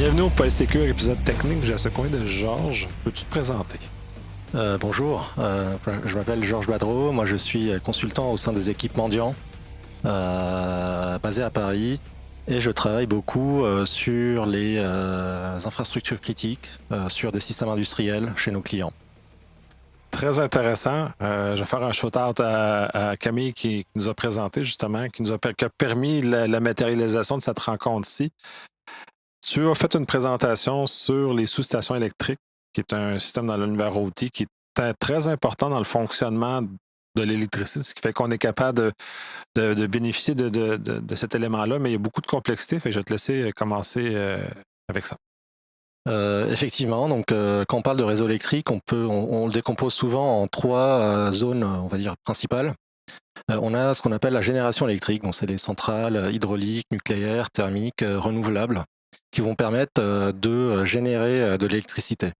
Bienvenue au Polysécure, épisode technique. J'ai à ce coin de Georges. Peux-tu te présenter? Bonjour, je m'appelle Georges Badreau, moi je suis consultant au sein des équipes Mendiant, basé à Paris, et je travaille beaucoup sur les infrastructures critiques, sur des systèmes industriels chez nos clients. Très intéressant. Je vais faire un shout-out à Camille qui nous a présenté justement, qui a permis la matérialisation de cette rencontre-ci. Tu as fait une présentation sur les sous-stations électriques, qui est un système dans l'univers OT qui est très important dans le fonctionnement de l'électricité, ce qui fait qu'on est capable de bénéficier de cet élément-là, mais il y a beaucoup de complexité, fait que je vais te laisser commencer avec ça. Effectivement, donc quand on parle de réseau électrique, on le décompose souvent en trois zones, on va dire, principales. On a ce qu'on appelle la génération électrique, donc c'est les centrales hydrauliques, nucléaires, thermiques, renouvelables, qui vont permettre de générer de l'électricité.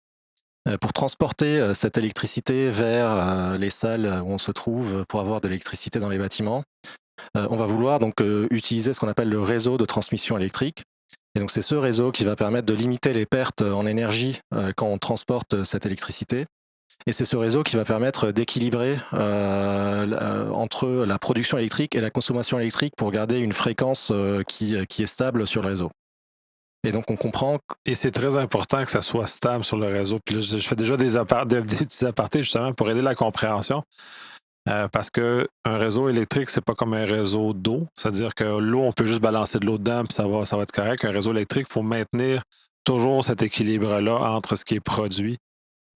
Pour transporter cette électricité vers les salles où on se trouve pour avoir de l'électricité dans les bâtiments, on va vouloir donc utiliser ce qu'on appelle le réseau de transmission électrique. Et donc c'est ce réseau qui va permettre de limiter les pertes en énergie quand on transporte cette électricité. Et c'est ce réseau qui va permettre d'équilibrer entre la production électrique et la consommation électrique pour garder une fréquence qui est stable sur le réseau. Et donc on comprend. Et c'est très important que ça soit stable sur le réseau. Puis là, je fais déjà des petits apartés justement pour aider la compréhension. Parce qu'un réseau électrique, c'est pas comme un réseau d'eau. C'est-à-dire que l'eau, on peut juste balancer de l'eau dedans puis ça va être correct. Un réseau électrique, il faut maintenir toujours cet équilibre-là entre ce qui est produit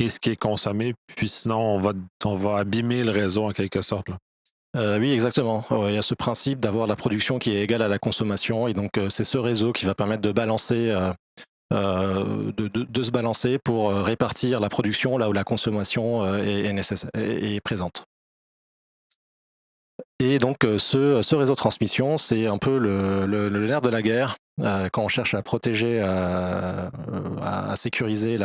et ce qui est consommé. Puis sinon, on va abîmer le réseau en quelque sorte, là. Oui, exactement. Il y a ce principe d'avoir la production qui est égale à la consommation. Et donc, c'est ce réseau qui va permettre de balancer, de se balancer pour répartir la production là où la consommation est présente. Et donc, ce réseau de transmission, c'est un peu le nerf de la guerre quand on cherche à protéger, à sécuriser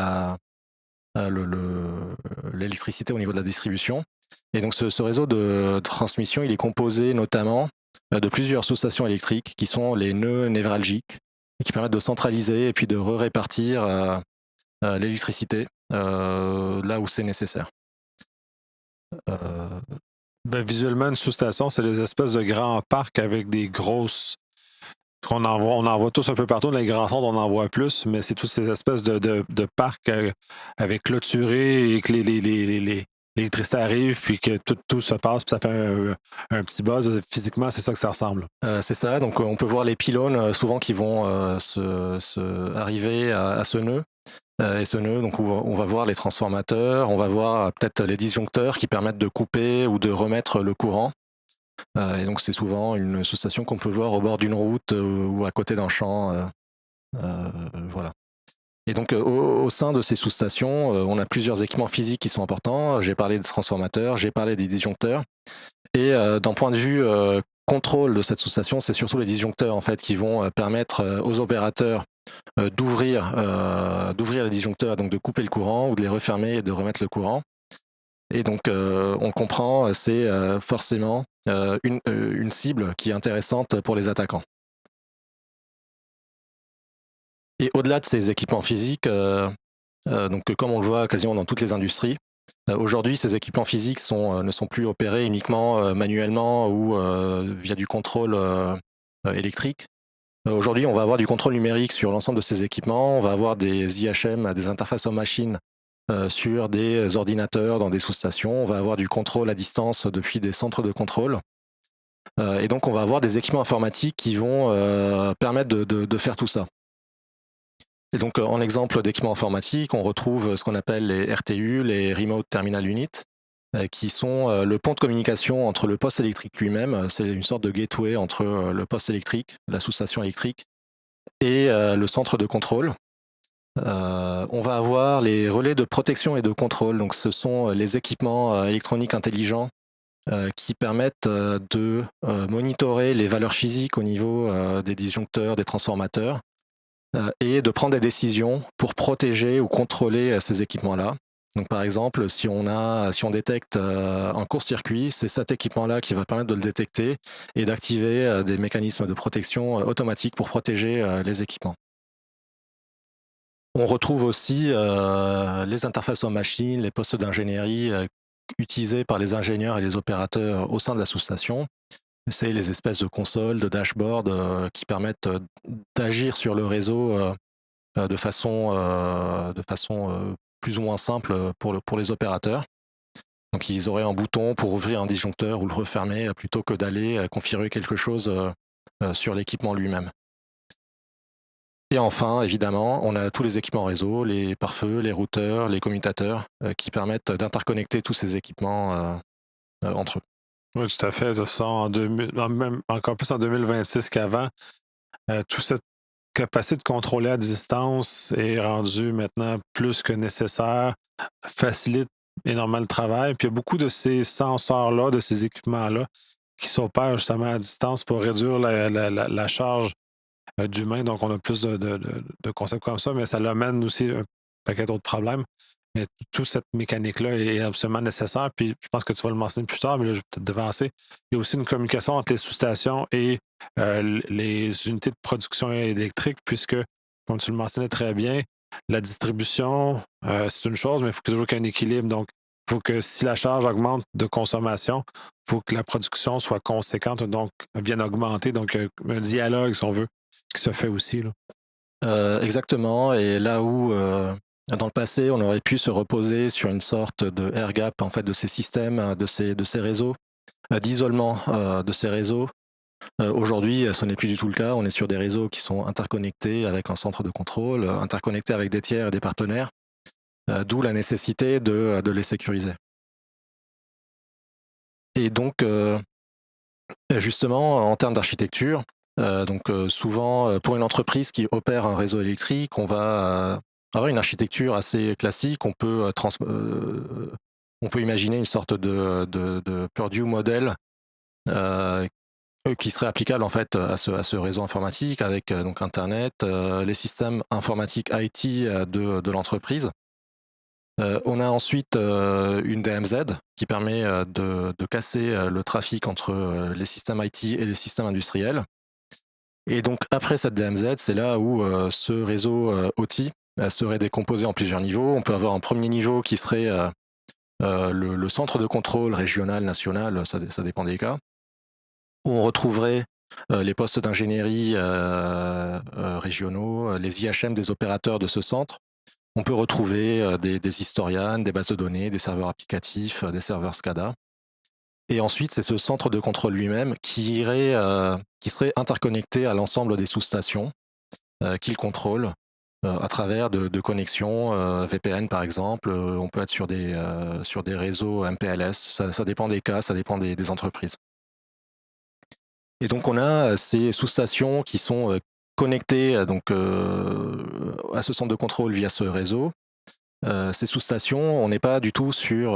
l'électricité au niveau de la distribution. Et donc ce réseau de transmission, il est composé notamment de plusieurs sous-stations électriques qui sont les nœuds névralgiques et qui permettent de centraliser et puis de répartir l'électricité là où c'est nécessaire. Visuellement, une sous-station, c'est des espèces de grands parcs avec des grosses. On en voit tous un peu partout. Dans les grands centres, on en voit plus, mais c'est toutes ces espèces de parcs avec clôturés et que l'électricité arrive, puis que tout se passe, puis ça fait un petit buzz. Physiquement, c'est ça que ça ressemble. C'est ça, donc on peut voir les pylônes souvent qui vont arriver à ce nœud. Et ce nœud, donc on va voir les transformateurs, on va voir peut-être les disjoncteurs qui permettent de couper ou de remettre le courant. Et donc c'est souvent une sous-station qu'on peut voir au bord d'une route ou à côté d'un champ. Voilà. Et donc au sein de ces sous-stations, on a plusieurs équipements physiques qui sont importants. J'ai parlé des transformateurs, j'ai parlé des disjoncteurs. Et d'un point de vue contrôle de cette sous-station, c'est surtout les disjoncteurs en fait qui vont permettre aux opérateurs d'ouvrir les disjoncteurs, donc de couper le courant ou de les refermer et de remettre le courant. Et donc on comprend, c'est forcément une cible qui est intéressante pour les attaquants. Et au-delà de ces équipements physiques, donc comme on le voit quasiment dans toutes les industries, aujourd'hui ces équipements physiques ne sont plus opérés uniquement manuellement ou via du contrôle électrique. Aujourd'hui, on va avoir du contrôle numérique sur l'ensemble de ces équipements, on va avoir des IHM, des interfaces homme-machine sur des ordinateurs dans des sous-stations, on va avoir du contrôle à distance depuis des centres de contrôle. Et donc on va avoir des équipements informatiques qui vont permettre de faire tout ça. Et donc en exemple d'équipements informatiques, on retrouve ce qu'on appelle les RTU, les Remote Terminal Unit, qui sont le pont de communication entre le poste électrique lui-même, c'est une sorte de gateway entre le poste électrique, la sous-station électrique, et le centre de contrôle. On va avoir les relais de protection et de contrôle, donc ce sont les équipements électroniques intelligents qui permettent de monitorer les valeurs physiques au niveau des disjoncteurs, des transformateurs, et de prendre des décisions pour protéger ou contrôler ces équipements-là. Donc par exemple, si on détecte un court-circuit, c'est cet équipement-là qui va permettre de le détecter et d'activer des mécanismes de protection automatiques pour protéger les équipements. On retrouve aussi les interfaces en machine, les postes d'ingénierie utilisés par les ingénieurs et les opérateurs au sein de la sous-station. C'est les espèces de consoles, de dashboards qui permettent d'agir sur le réseau de façon plus ou moins simple pour les opérateurs. Donc ils auraient un bouton pour ouvrir un disjoncteur ou le refermer plutôt que d'aller configurer quelque chose sur l'équipement lui-même. Et enfin, évidemment, on a tous les équipements réseau, les pare-feux, les routeurs, les commutateurs qui permettent d'interconnecter tous ces équipements entre eux. Oui, tout à fait. De ça, même encore plus en 2026 qu'avant, toute cette capacité de contrôler à distance est rendue maintenant plus que nécessaire, facilite énormément le travail. Puis il y a beaucoup de ces senseurs-là, de ces équipements-là, qui s'opèrent justement à distance pour réduire la charge d'humain. Donc, on a plus de concepts comme ça, mais ça l'amène aussi un paquet d'autres problèmes. Mais toute cette mécanique-là est absolument nécessaire. Puis, je pense que tu vas le mentionner plus tard, mais là, je vais peut-être devancer. Il y a aussi une communication entre les sous-stations et les unités de production électrique, puisque, comme tu le mentionnais très bien, la distribution, c'est une chose, mais il faut toujours qu'il y ait un équilibre. Donc, il faut que si la charge augmente de consommation, il faut que la production soit conséquente, donc bien augmentée. Donc, un dialogue, si on veut, qui se fait aussi, là. Exactement, et là où dans le passé on aurait pu se reposer sur une sorte de air gap en fait de ces systèmes, de ces réseaux, d'isolement de ces réseaux, aujourd'hui ce n'est plus du tout le cas. On est sur des réseaux qui sont interconnectés avec un centre de contrôle, interconnectés avec des tiers et des partenaires, d'où la nécessité de les sécuriser. Et donc justement en termes d'architecture, souvent pour une entreprise qui opère un réseau électrique, on va avoir une architecture assez classique. On peut imaginer une sorte de Purdue modèle qui serait applicable en fait à ce réseau informatique avec donc Internet, les systèmes informatiques IT de l'entreprise. On a ensuite une DMZ qui permet de casser le trafic entre les systèmes IT et les systèmes industriels. Et donc après cette DMZ, c'est là où ce réseau OT serait décomposé en plusieurs niveaux. On peut avoir un premier niveau qui serait le centre de contrôle régional, national, ça dépend des cas, où on retrouverait les postes d'ingénierie régionaux, les IHM des opérateurs de ce centre. On peut retrouver des historians, des bases de données, des serveurs applicatifs, des serveurs SCADA. Et ensuite, c'est ce centre de contrôle lui-même qui serait interconnecté à l'ensemble des sous-stations qu'il contrôle à travers de connexions VPN par exemple. On peut être sur des réseaux MPLS, ça dépend des cas, ça dépend des entreprises. Et donc on a ces sous-stations qui sont connectées à ce centre de contrôle via ce réseau. Ces sous-stations, on n'est pas du tout sur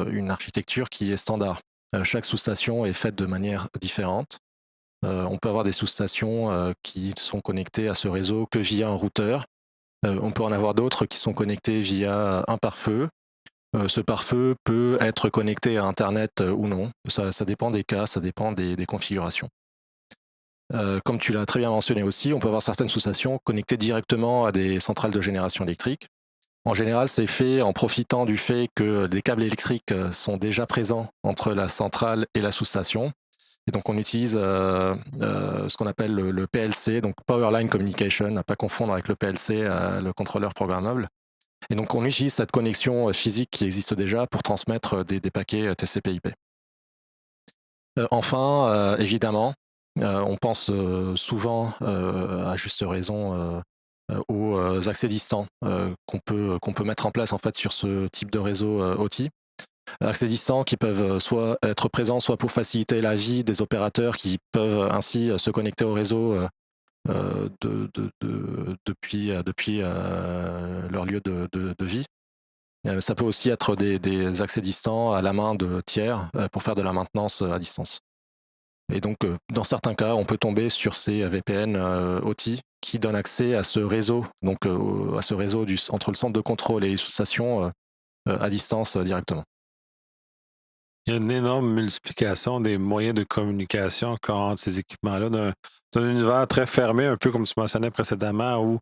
une architecture qui est standard. Chaque sous-station est faite de manière différente. On peut avoir des sous-stations qui sont connectées à ce réseau que via un routeur. On peut en avoir d'autres qui sont connectées via un pare-feu. Ce pare-feu peut être connecté à Internet ou non. Ça dépend des cas, ça dépend des configurations. Comme tu l'as très bien mentionné aussi, on peut avoir certaines sous-stations connectées directement à des centrales de génération électrique. En général, c'est fait en profitant du fait que des câbles électriques sont déjà présents entre la centrale et la sous-station. Et donc, on utilise ce qu'on appelle le PLC, donc Power Line Communication, à ne pas confondre avec le PLC, le contrôleur programmable. Et donc, on utilise cette connexion physique qui existe déjà pour transmettre des paquets TCP/IP. Enfin, évidemment, on pense souvent, à juste raison, aux accès distants qu'on peut mettre en place en fait sur ce type de réseau OT. Accès distants qui peuvent soit être présents, soit pour faciliter la vie des opérateurs qui peuvent ainsi se connecter au réseau depuis leur lieu de vie. Ça peut aussi être des accès distants à la main de tiers pour faire de la maintenance à distance. Et donc, dans certains cas, on peut tomber sur ces VPN OT qui donnent accès à ce réseau, donc à ce réseau entre le centre de contrôle et les sous-stations à distance directement. Il y a une énorme multiplication des moyens de communication entre ces équipements-là, d'un univers très fermé, un peu comme tu mentionnais précédemment, où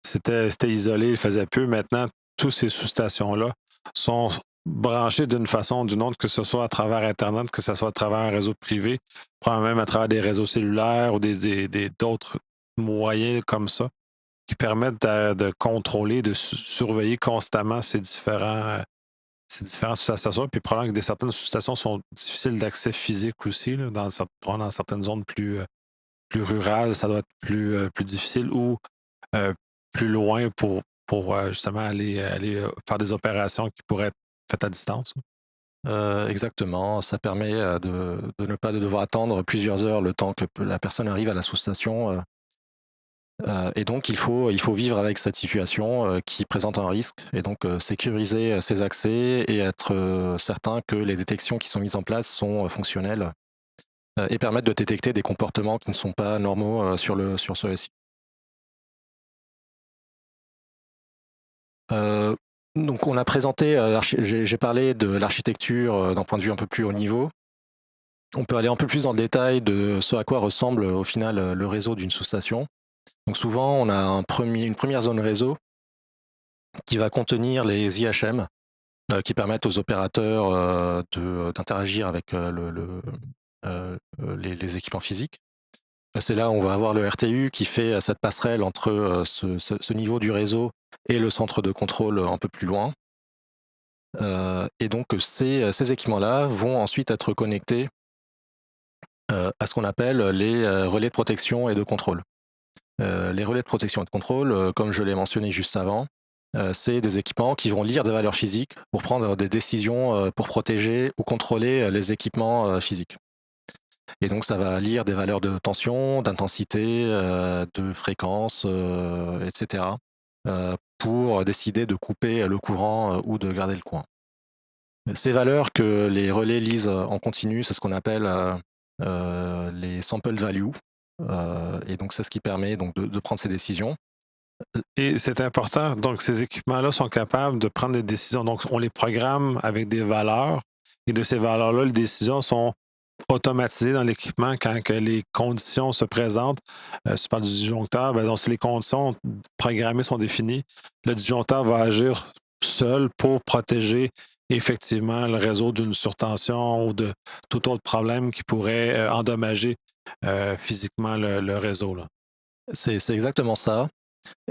c'était isolé, il faisait peu. Maintenant, tous ces sous-stations-là sont branchées d'une façon ou d'une autre, que ce soit à travers Internet, que ce soit à travers un réseau privé, probablement même à travers des réseaux cellulaires ou d'autres moyens comme ça, qui permettent de contrôler, de surveiller constamment ces différentes sous-stations. Puis probablement que certaines sous-stations sont difficiles d'accès physique aussi, là, dans certaines zones plus rurales, ça doit être plus difficile, ou euh, plus loin pour justement aller faire des opérations qui pourraient être faites à distance. Exactement, ça permet de ne pas devoir attendre plusieurs heures le temps que la personne arrive à la sous-station. Et donc, il faut vivre avec cette situation qui présente un risque, et donc sécuriser ses accès et être certain que les détections qui sont mises en place sont fonctionnelles et permettent de détecter des comportements qui ne sont pas normaux sur ce SI. Euh, donc, on a présenté, j'ai parlé de l'architecture d'un point de vue un peu plus haut niveau. On peut aller un peu plus dans le détail de ce à quoi ressemble au final le réseau d'une sous-station. Donc souvent, on a une première zone réseau qui va contenir les IHM qui permettent aux opérateurs d'interagir avec les équipements physiques. C'est là où on va avoir le RTU qui fait cette passerelle entre ce niveau du réseau et le centre de contrôle un peu plus loin. Et donc ces équipements-là vont ensuite être connectés à ce qu'on appelle les relais de protection et de contrôle. Les relais de protection et de contrôle, comme je l'ai mentionné juste avant, c'est des équipements qui vont lire des valeurs physiques pour prendre des décisions pour protéger ou contrôler les équipements physiques. Et donc ça va lire des valeurs de tension, d'intensité, de fréquence, etc. Pour décider de couper le courant ou de garder le courant. Ces valeurs que les relais lisent en continu, c'est ce qu'on appelle les sample values. Et donc c'est ce qui permet donc, de prendre ces décisions. Et c'est important. Donc, ces équipements-là sont capables de prendre des décisions. Donc, on les programme avec des valeurs. Et de ces valeurs-là, les décisions sont automatisées dans l'équipement quand que les conditions se présentent. Si tu parles du disjoncteur, ben, donc, si les conditions programmées sont définies, le disjoncteur va agir seul pour protéger effectivement le réseau d'une surtension ou de tout autre problème qui pourrait endommager physiquement le réseau, là. C'est exactement ça.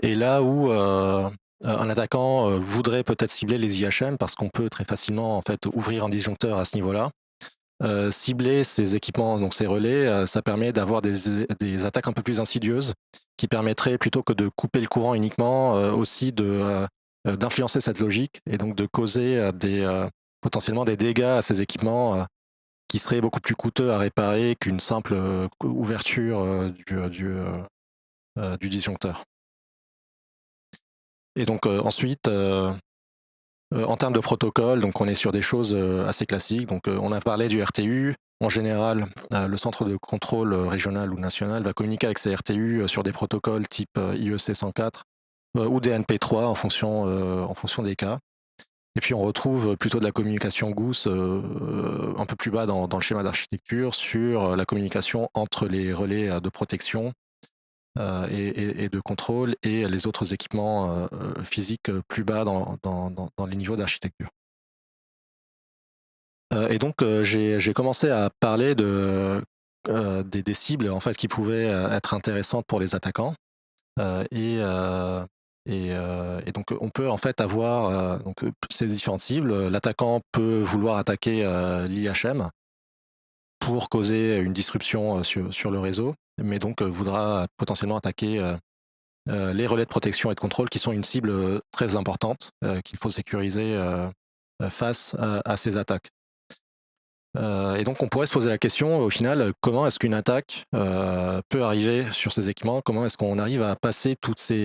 Et là où un attaquant voudrait peut-être cibler les IHM, parce qu'on peut très facilement en fait ouvrir un disjoncteur à ce niveau-là, cibler ces équipements, donc ces relais, ça permet d'avoir des attaques un peu plus insidieuses qui permettraient, plutôt que de couper le courant uniquement, aussi d'influencer cette logique et donc de causer potentiellement des dégâts à ces équipements qui seraient beaucoup plus coûteux à réparer qu'une simple ouverture du disjoncteur. Et donc ensuite, en termes de protocole, donc on est sur des choses assez classiques. Donc on a parlé du RTU. En général, le centre de contrôle régional ou national va communiquer avec ces RTU sur des protocoles type IEC 104 ou DNP3 en fonction des cas. Et puis on retrouve plutôt de la communication Goose un peu plus bas dans le schéma d'architecture sur la communication entre les relais de protection et de contrôle et les autres équipements physiques plus bas dans les niveaux d'architecture. Et donc j'ai commencé à parler des cibles en fait qui pouvaient être intéressantes pour les attaquants. Et donc on peut en fait avoir ces différentes cibles. L'attaquant peut vouloir attaquer l'IHM pour causer une disruption sur le réseau, mais donc voudra potentiellement attaquer les relais de protection et de contrôle, qui sont une cible très importante qu'il faut sécuriser face à ces attaques. Et donc on pourrait se poser la question, au final, comment est-ce qu'une attaque peut arriver sur ces équipements? Comment est-ce qu'on arrive à passer toutes ces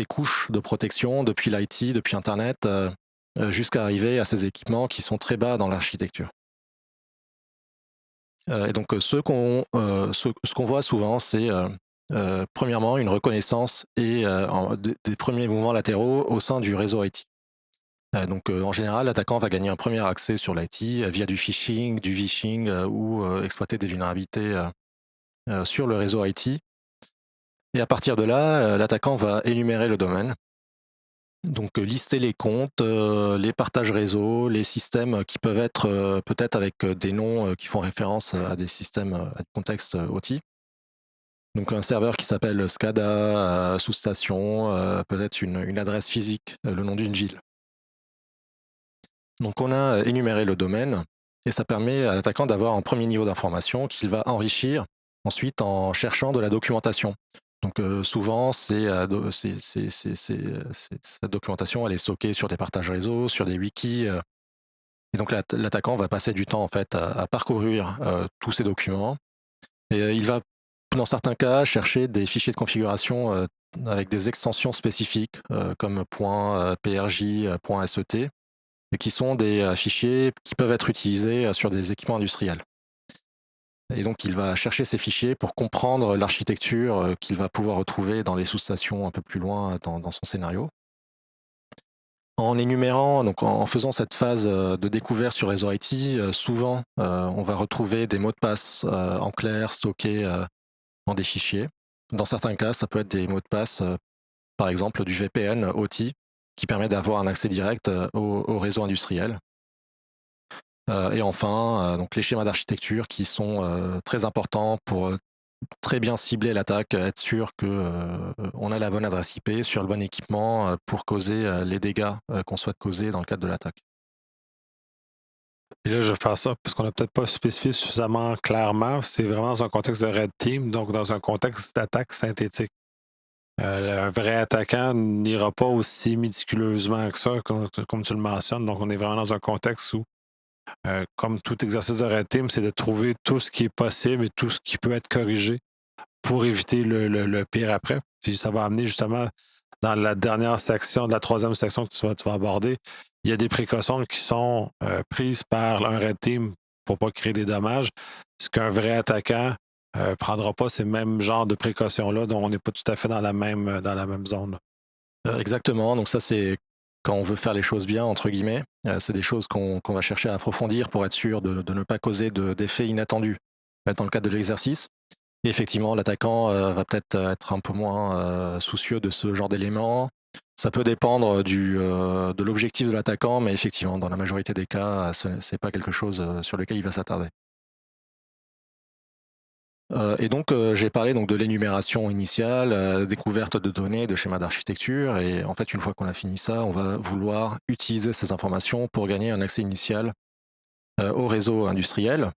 couches de protection depuis l'IT, depuis Internet, jusqu'à arriver à ces équipements qui sont très bas dans l'architecture? Et donc ce qu'on voit souvent, c'est premièrement une reconnaissance et des premiers mouvements latéraux au sein du réseau IT. Donc en général, l'attaquant va gagner un premier accès sur l'IT via du phishing, du vishing ou exploiter des vulnérabilités sur le réseau IT. Et à partir de là, l'attaquant va énumérer le domaine. Donc lister les comptes, les partages réseau, les systèmes qui peuvent être peut-être avec des noms qui font référence à des systèmes à contexte OT. Donc un serveur qui s'appelle SCADA, sous-station, peut-être une adresse physique, le nom d'une ville. Donc on a énuméré le domaine et ça permet à l'attaquant d'avoir un premier niveau d'information qu'il va enrichir ensuite en cherchant de la documentation. Donc souvent, cette documentation, elle est stockée sur des partages réseau, sur des wikis. Et donc l'attaquant va passer du temps en fait à parcourir tous ces documents. Et il va, dans certains cas, chercher des fichiers de configuration avec des extensions spécifiques comme .prj, .set, qui sont des fichiers qui peuvent être utilisés sur des équipements industriels. Et donc, il va chercher ces fichiers pour comprendre l'architecture qu'il va pouvoir retrouver dans les sous-stations un peu plus loin dans son scénario. En énumérant, donc en faisant cette phase de découverte sur les réseau IT, souvent, on va retrouver des mots de passe en clair stockés dans des fichiers. Dans certains cas, ça peut être des mots de passe, par exemple du VPN OT, qui permet d'avoir un accès direct au réseau industriel. Et enfin, donc les schémas d'architecture qui sont très importants pour très bien cibler l'attaque, être sûr qu'on a la bonne adresse IP sur le bon équipement pour causer les dégâts qu'on souhaite causer dans le cadre de l'attaque. Et là, je pense ça parce qu'on n'a peut-être pas spécifié suffisamment clairement. C'est vraiment dans un contexte de Red Team, donc dans un contexte d'attaque synthétique. Un vrai attaquant n'ira pas aussi méticuleusement que ça, comme tu le mentionnes. Donc, on est vraiment dans un contexte où, comme tout exercice de Red Team, c'est de trouver tout ce qui est possible et tout ce qui peut être corrigé pour éviter le pire après. Puis ça va amener justement dans la dernière section, de la troisième section que tu vas aborder, il y a des précautions qui sont prises par un Red Team pour ne pas créer des dommages. Ce qu'un vrai attaquant ne prendra pas ces mêmes genres de précautions-là, dont on n'est pas tout à fait dans la même zone. Exactement, donc ça c'est quand on veut faire les choses bien, entre guillemets, c'est des choses qu'on va chercher à approfondir pour être sûr de ne pas causer d'effets inattendus dans le cadre de l'exercice. Et effectivement, l'attaquant va peut-être être un peu moins soucieux de ce genre d'éléments. Ça peut dépendre de l'objectif de l'attaquant, mais effectivement, dans la majorité des cas, ce n'est pas quelque chose sur lequel il va s'attarder. Et donc, j'ai parlé donc de l'énumération initiale, découverte de données, de schémas d'architecture et en fait, une fois qu'on a fini ça, on va vouloir utiliser ces informations pour gagner un accès initial, au réseau industriel.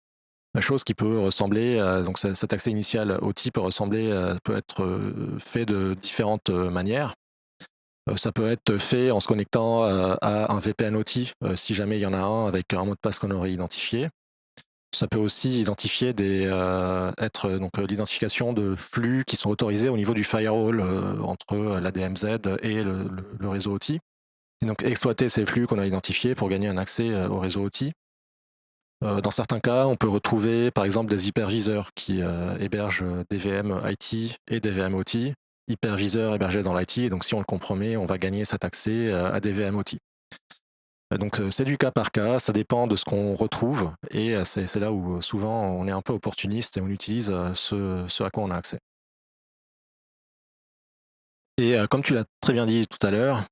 Chose qui peut ressembler, donc cet accès initial au type peut ressembler, peut être, fait de différentes manières. Ça peut être fait en se connectant, à un VPN OT, si jamais il y en a un avec un mot de passe qu'on aurait identifié. Ça peut aussi identifier être donc l'identification de flux qui sont autorisés au niveau du firewall entre la DMZ et le réseau OT. Et donc exploiter ces flux qu'on a identifiés pour gagner un accès au réseau OT. Dans certains cas, on peut retrouver par exemple des hyperviseurs qui hébergent des VM IT et des VM OT. Hyperviseurs hébergés dans l'IT, et donc si on le compromet, on va gagner cet accès à des VM OT. Donc c'est du cas par cas, ça dépend de ce qu'on retrouve, et c'est là où souvent on est un peu opportuniste et on utilise ce à quoi on a accès. Et comme tu l'as très bien dit tout à l'heure,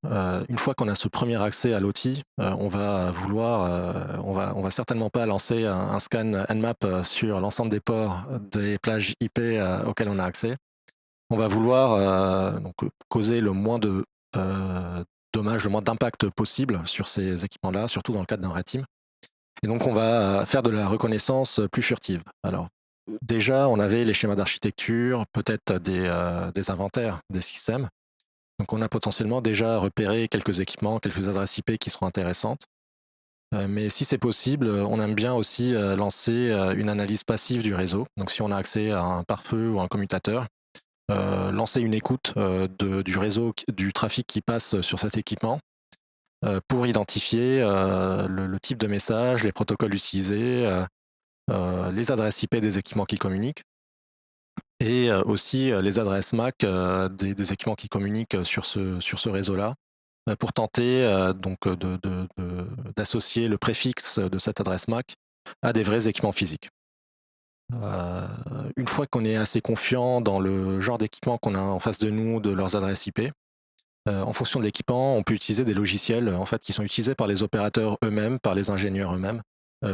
une fois qu'on a ce premier accès à l'OT, on va vouloir, on va certainement pas lancer un scan Nmap sur l'ensemble des ports des plages IP auxquelles on a accès. On va vouloir donc causer le moins de dommages, le moins d'impact possible sur ces équipements-là, surtout dans le cadre d'un red team. Et donc on va faire de la reconnaissance plus furtive. Alors déjà, on avait les schémas d'architecture, peut-être des inventaires des systèmes. Donc on a potentiellement déjà repéré quelques équipements, quelques adresses IP qui seront intéressantes. Mais si c'est possible, on aime bien aussi lancer une analyse passive du réseau. Donc si on a accès à un pare-feu ou un commutateur, lancer une écoute du réseau, du trafic qui passe sur cet équipement pour identifier le type de message, les protocoles utilisés, les adresses IP des équipements qui communiquent et aussi les adresses MAC des équipements qui communiquent sur ce réseau-là pour tenter d'associer le préfixe de cette adresse MAC à des vrais équipements physiques. Une fois qu'on est assez confiant dans le genre d'équipement qu'on a en face de nous, de leurs adresses IP, en fonction de l'équipement, on peut utiliser des logiciels en fait, qui sont utilisés par les opérateurs eux-mêmes, par les ingénieurs eux-mêmes,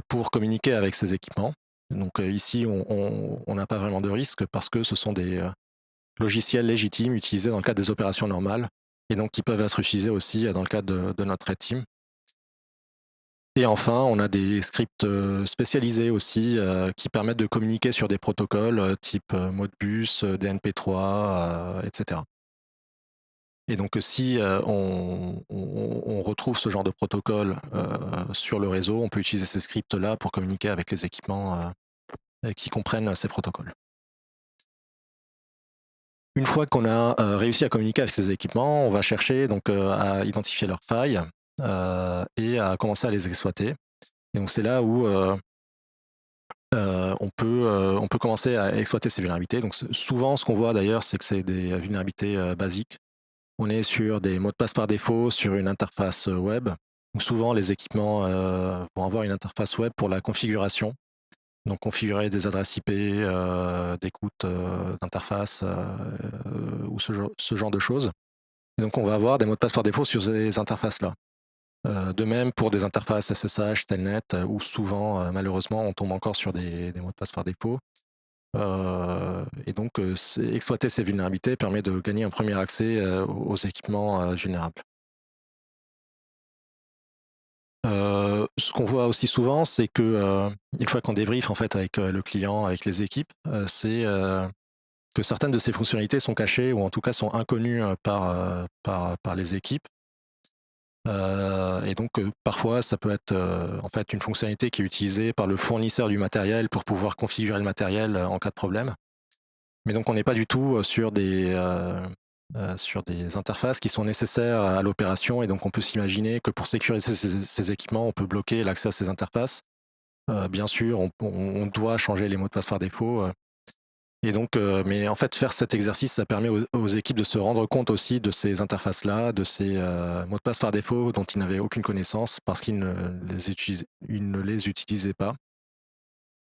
pour communiquer avec ces équipements. Donc ici, on n'a pas vraiment de risque parce que ce sont des logiciels légitimes utilisés dans le cadre des opérations normales et donc qui peuvent être utilisés aussi dans le cadre de notre Red Team. Et enfin, on a des scripts spécialisés aussi qui permettent de communiquer sur des protocoles type Modbus, DNP3, etc. Et donc si on retrouve ce genre de protocole sur le réseau, on peut utiliser ces scripts-là pour communiquer avec les équipements qui comprennent ces protocoles. Une fois qu'on a réussi à communiquer avec ces équipements, on va chercher donc, à identifier leurs failles et à commencer à les exploiter. Et donc c'est là où on peut commencer à exploiter ces vulnérabilités. Donc souvent, ce qu'on voit d'ailleurs, c'est que c'est des vulnérabilités basiques. On est sur des mots de passe par défaut, sur une interface web. Donc souvent, les équipements vont avoir une interface web pour la configuration. Donc configurer des adresses IP, d'écoute d'interface ou ce genre de choses. Et donc on va avoir des mots de passe par défaut sur ces interfaces-là. De même pour des interfaces SSH, Telnet, où souvent, malheureusement, on tombe encore sur des mots de passe par défaut. Et donc, exploiter ces vulnérabilités permet de gagner un premier accès aux équipements vulnérables. Ce qu'on voit aussi souvent, c'est que une fois qu'on débriefe en fait avec le client, avec les équipes, c'est que certaines de ces fonctionnalités sont cachées ou en tout cas sont inconnues par les équipes. Et donc parfois ça peut être en fait une fonctionnalité qui est utilisée par le fournisseur du matériel pour pouvoir configurer le matériel en cas de problème. Mais donc on n'est pas du tout sur des interfaces qui sont nécessaires à l'opération et donc on peut s'imaginer que pour sécuriser ces équipements, on peut bloquer l'accès à ces interfaces. Bien sûr, on doit changer les mots de passe par défaut. Et donc, mais en fait, faire cet exercice, ça permet aux équipes de se rendre compte aussi de ces interfaces-là, de ces mots de passe par défaut dont ils n'avaient aucune connaissance parce qu'ils ne les utilisaient pas.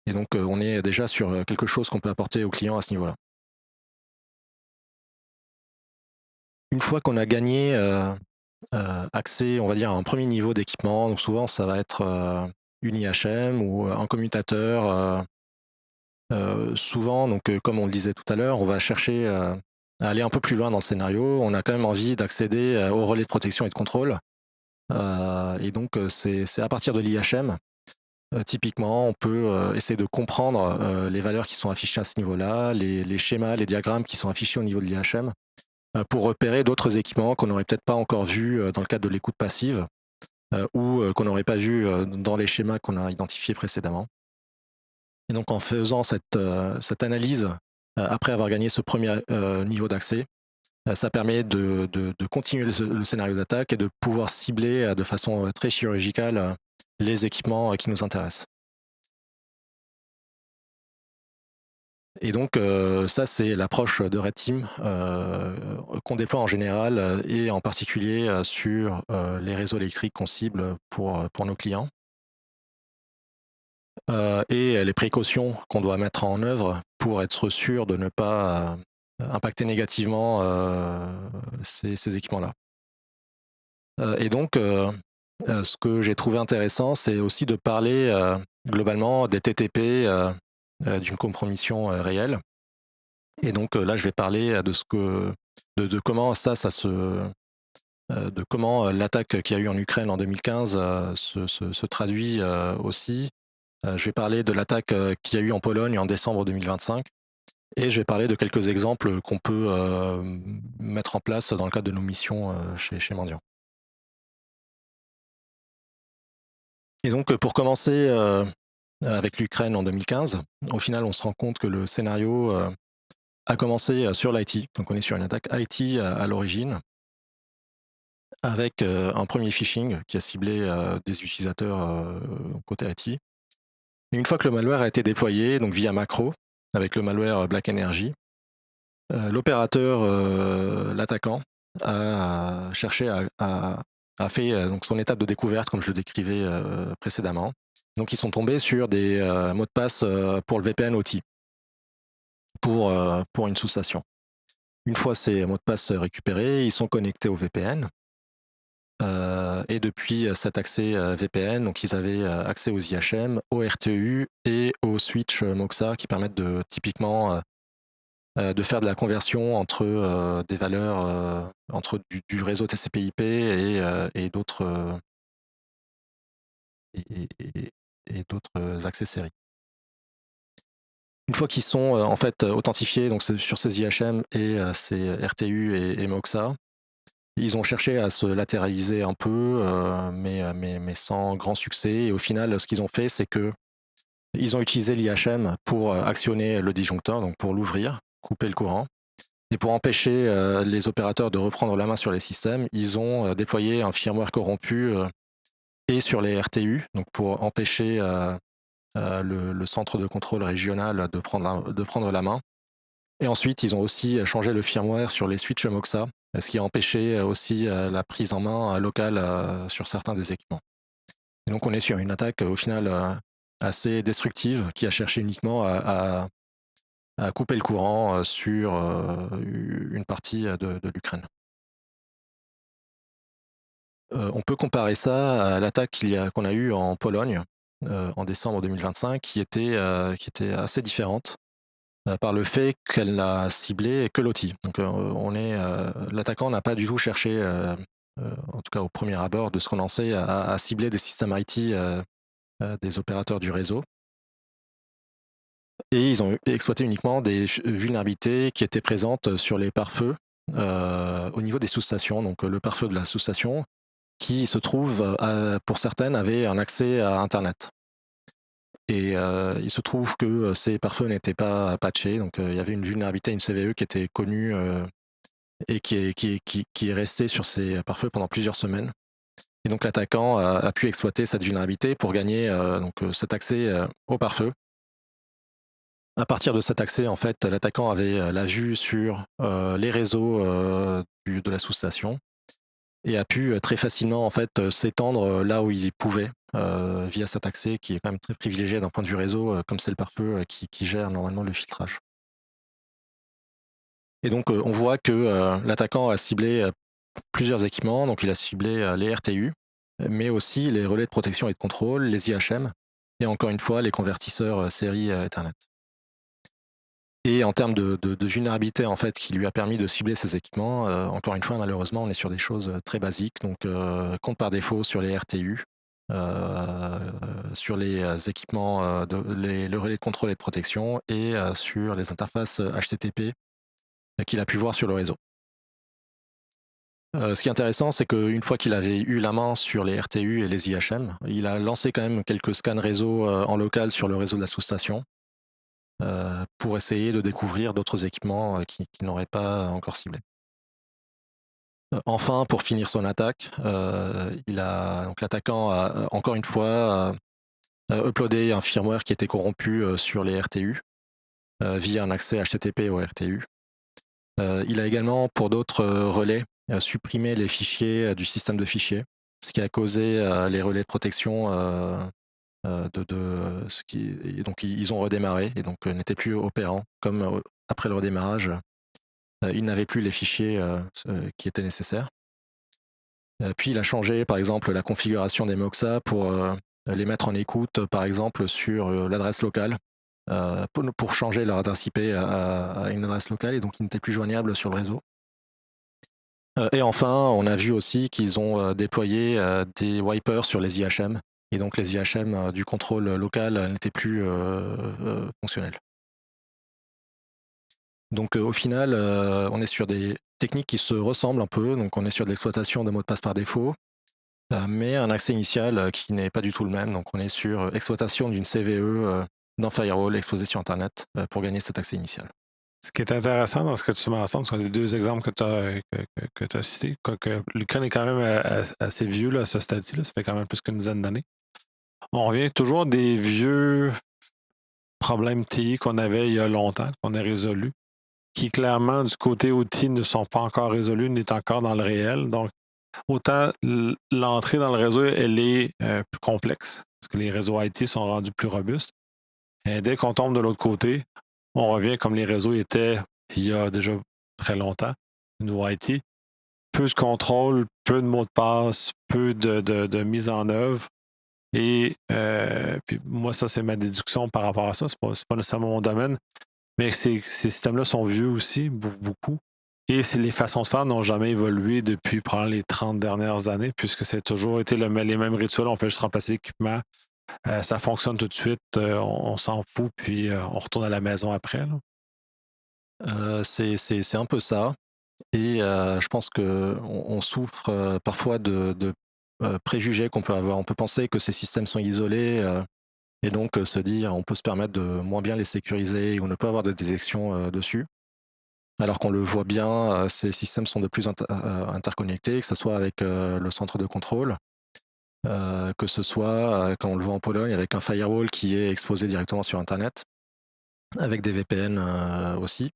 Et donc, on est déjà sur quelque chose qu'on peut apporter aux clients à ce niveau-là. Une fois qu'on a gagné accès, on va dire, à un premier niveau d'équipement, donc souvent ça va être une IHM ou un commutateur. Souvent, donc, comme on le disait tout à l'heure, on va chercher à aller un peu plus loin dans le scénario. On a quand même envie d'accéder au relais de protection et de contrôle. Et donc, c'est à partir de l'IHM. Typiquement, on peut essayer de comprendre les valeurs qui sont affichées à ce niveau-là, les schémas, les diagrammes qui sont affichés au niveau de l'IHM, pour repérer d'autres équipements qu'on n'aurait peut-être pas encore vus dans le cadre de l'écoute passive ou qu'on n'aurait pas vu dans les schémas qu'on a identifiés précédemment. Et donc en faisant cette analyse, après avoir gagné ce premier niveau d'accès, ça permet de continuer le scénario d'attaque et de pouvoir cibler de façon très chirurgicale les équipements qui nous intéressent. Et donc ça, c'est l'approche de Red Team qu'on déploie en général et en particulier sur les réseaux électriques qu'on cible pour nos clients. Et les précautions qu'on doit mettre en œuvre pour être sûr de ne pas impacter négativement ces équipements-là. Et donc, ce que j'ai trouvé intéressant, c'est aussi de parler globalement des TTP, d'une compromission réelle. Et donc là, je vais parler de comment de comment l'attaque qu'il y a eu en Ukraine en 2015 se traduit aussi. Je vais parler de l'attaque qu'il y a eu en Pologne en décembre 2025 et je vais parler de quelques exemples qu'on peut mettre en place dans le cadre de nos missions chez Mandiant. Et donc pour commencer avec l'Ukraine en 2015, au final on se rend compte que le scénario a commencé sur l'IT, donc on est sur une attaque IT à l'origine, avec un premier phishing qui a ciblé des utilisateurs côté IT. Et une fois que le malware a été déployé, donc via macro, avec le malware Black Energy, l'opérateur, l'attaquant, a cherché a fait donc son étape de découverte, comme je le décrivais précédemment. Donc ils sont tombés sur des mots de passe pour le VPN OT, pour une sous-station. Une fois ces mots de passe récupérés, ils sont connectés au VPN. Et depuis cet accès VPN, donc ils avaient accès aux IHM, au RTU et au switch Moxa qui permettent de typiquement de faire de la conversion entre des valeurs entre du réseau TCP/IP et d'autres et d'autres accès série. Une fois qu'ils sont en fait authentifiés donc sur ces IHM et ces RTU et Moxa, ils ont cherché à se latéraliser un peu, mais sans grand succès. Et au final, ce qu'ils ont fait, c'est que ils ont utilisé l'IHM pour actionner le disjoncteur, donc pour l'ouvrir, couper le courant. Et pour empêcher les opérateurs de reprendre la main sur les systèmes, ils ont déployé un firmware corrompu et sur les RTU, donc pour empêcher le centre de contrôle régional de prendre la main. Et ensuite, ils ont aussi changé le firmware sur les switches Moxa, ce qui a empêché aussi la prise en main locale sur certains des équipements. Et donc on est sur une attaque au final assez destructive qui a cherché uniquement à couper le courant sur une partie de l'Ukraine. On peut comparer ça à l'attaque qu'on a eue en Pologne en décembre 2025, qui était assez différente par le fait qu'elle n'a ciblé que l'OTI. Donc l'attaquant n'a pas du tout cherché, en tout cas au premier abord de ce qu'on en sait, à cibler des systèmes IT des opérateurs du réseau. Et ils ont exploité uniquement des vulnérabilités qui étaient présentes sur les pare-feux au niveau des sous-stations. Donc le pare-feu de la sous-station, qui se trouve, pour certaines, avait un accès à Internet. Et il se trouve que ces pare-feux n'étaient pas patchés, donc il y avait une vulnérabilité à une CVE qui était connue et qui est restée sur ces pare-feux pendant plusieurs semaines. Et donc l'attaquant a pu exploiter cette vulnérabilité pour gagner cet accès au pare-feu. À partir de cet accès, en fait, l'attaquant avait la vue sur les réseaux de la sous-station et a pu très facilement en fait s'étendre là où il pouvait via cet accès qui est quand même très privilégié d'un point de vue réseau, comme c'est le pare-feu qui gère normalement le filtrage. Et donc on voit que l'attaquant a ciblé plusieurs équipements, donc il a ciblé les RTU, mais aussi les relais de protection et de contrôle, les IHM, et encore une fois les convertisseurs série Ethernet. Et en termes de vulnérabilité en fait, qui lui a permis de cibler ses équipements, encore une fois, malheureusement, on est sur des choses très basiques. Donc, compte par défaut sur les RTU, sur les équipements, le relais de contrôle et de protection, et sur les interfaces HTTP qu'il a pu voir sur le réseau. Ce qui est intéressant, c'est qu'une fois qu'il avait eu la main sur les RTU et les IHM, il a lancé quand même quelques scans réseau en local sur le réseau de la sous-station, pour essayer de découvrir d'autres équipements qu'il n'aurait pas encore ciblés. Enfin, pour finir son attaque, donc l'attaquant a encore une fois uploadé un firmware qui était corrompu sur les RTU via un accès HTTP au RTU. Il a également, pour d'autres relais, supprimé les fichiers du système de fichiers, ce qui a causé les relais de protection donc ils ont redémarré et donc n'étaient plus opérants, comme après le redémarrage, ils n'avaient plus les fichiers qui étaient nécessaires. Puis il a changé par exemple la configuration des Moxa pour les mettre en écoute par exemple sur l'adresse locale, pour changer leur adresse IP à une adresse locale, et donc ils n'étaient plus joignables sur le réseau. Et enfin, on a vu aussi qu'ils ont déployé des wipers sur les IHM, et donc les IHM du contrôle local n'étaient plus fonctionnels. Donc au final, on est sur des techniques qui se ressemblent un peu, donc on est sur de l'exploitation de mots de passe par défaut, mais un accès initial qui n'est pas du tout le même, donc on est sur exploitation d'une CVE d'un firewall exposé sur Internet pour gagner cet accès initial. Ce qui est intéressant dans ce que tu mentionnes, sur les deux exemples que tu as cités, que l'Ukraine est quand même assez vieux là, à ce stade-ci, ça fait quand même plus qu'une dizaine d'années. On revient toujours des vieux problèmes TI qu'on avait il y a longtemps, qu'on a résolus, qui clairement, du côté outil, ne sont pas encore résolus, n'est encore dans le réel. Donc, autant l'entrée dans le réseau, elle est plus complexe, parce que les réseaux IT sont rendus plus robustes. Et dès qu'on tombe de l'autre côté, on revient comme les réseaux étaient il y a déjà très longtemps, nos IT. Peu de contrôle, peu de mots de passe, peu de mise en œuvre. Et puis moi, ça, c'est ma déduction par rapport à ça. C'est pas nécessairement mon domaine, mais ces systèmes-là sont vieux aussi, beaucoup. Et les façons de faire n'ont jamais évolué depuis probablement les 30 dernières années, puisque c'est toujours été les mêmes rituels. On fait juste remplacer l'équipement. Ça fonctionne tout de suite. On s'en fout, puis on retourne à la maison après, là. C'est un peu ça. Et je pense qu'on souffre parfois de préjugés qu'on peut avoir. On peut penser que ces systèmes sont isolés et donc se dire on peut se permettre de moins bien les sécuriser ou ne pas avoir de détection dessus. Alors qu'on le voit bien, ces systèmes sont de plus interconnectés, que ce soit avec le centre de contrôle, que ce soit, quand on le voit en Pologne, avec un firewall qui est exposé directement sur Internet, avec des VPN aussi.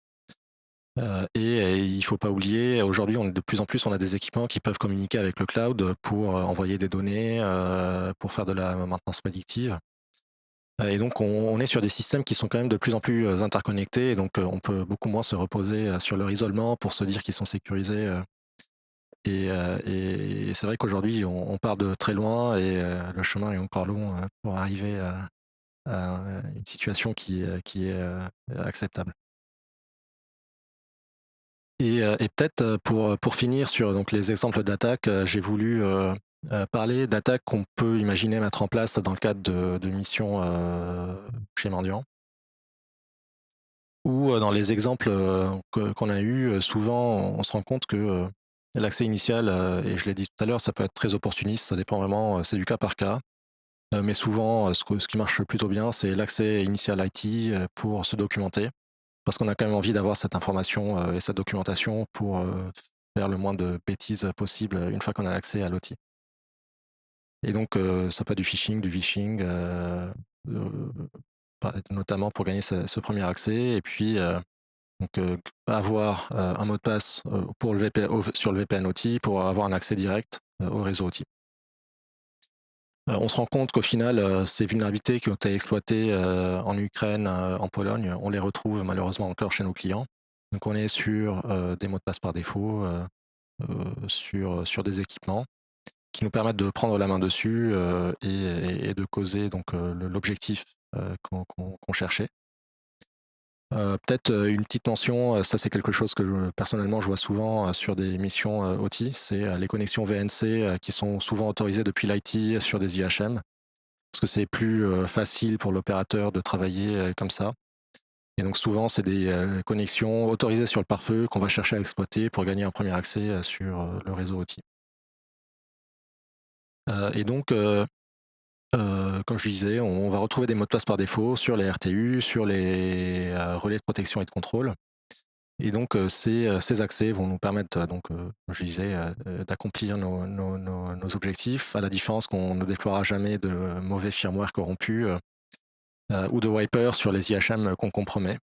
Et il ne faut pas oublier, aujourd'hui, de plus en plus, on a des équipements qui peuvent communiquer avec le cloud pour envoyer des données, pour faire de la maintenance prédictive. Et donc, on est sur des systèmes qui sont quand même de plus en plus interconnectés. Et donc, on peut beaucoup moins se reposer sur leur isolement pour se dire qu'ils sont sécurisés. Et c'est vrai qu'aujourd'hui, on part de très loin et le chemin est encore long pour arriver à une situation qui est acceptable. Et peut-être pour finir sur donc, les exemples d'attaques, j'ai voulu parler d'attaques qu'on peut imaginer mettre en place dans le cadre de missions chez Mendiant. Ou dans les exemples qu'on a eus, souvent on se rend compte que l'accès initial, et je l'ai dit tout à l'heure, ça peut être très opportuniste, ça dépend vraiment, c'est du cas par cas. Mais souvent, ce qui marche plutôt bien, c'est l'accès initial IT pour se documenter. Parce qu'on a quand même envie d'avoir cette information et cette documentation pour faire le moins de bêtises possible une fois qu'on a accès à l'outil. Et donc, ça peut être du phishing, du vishing, notamment pour gagner ce premier accès. Et puis, donc, avoir un mot de passe pour le sur le VPN OT pour avoir un accès direct au réseau OT. On se rend compte qu'au final, ces vulnérabilités qui ont été exploitées en Ukraine, en Pologne, on les retrouve malheureusement encore chez nos clients. Donc on est sur des mots de passe par défaut, sur des équipements qui nous permettent de prendre la main dessus et de causer donc l'objectif qu'on cherchait. Peut-être une petite mention, ça c'est quelque chose que personnellement je vois souvent sur des missions OT, c'est les connexions VNC qui sont souvent autorisées depuis l'IT sur des IHM, parce que c'est plus facile pour l'opérateur de travailler comme ça. Et donc souvent c'est des connexions autorisées sur le pare-feu qu'on va chercher à exploiter pour gagner un premier accès sur le réseau OT. Et donc comme je disais, on va retrouver des mots de passe par défaut sur les RTU, sur les relais de protection et de contrôle. Et donc ces accès vont nous permettre, donc, comme je disais, d'accomplir nos objectifs, à la différence qu'on ne déploiera jamais de mauvais firmware corrompus ou de wipers sur les IHM qu'on compromet.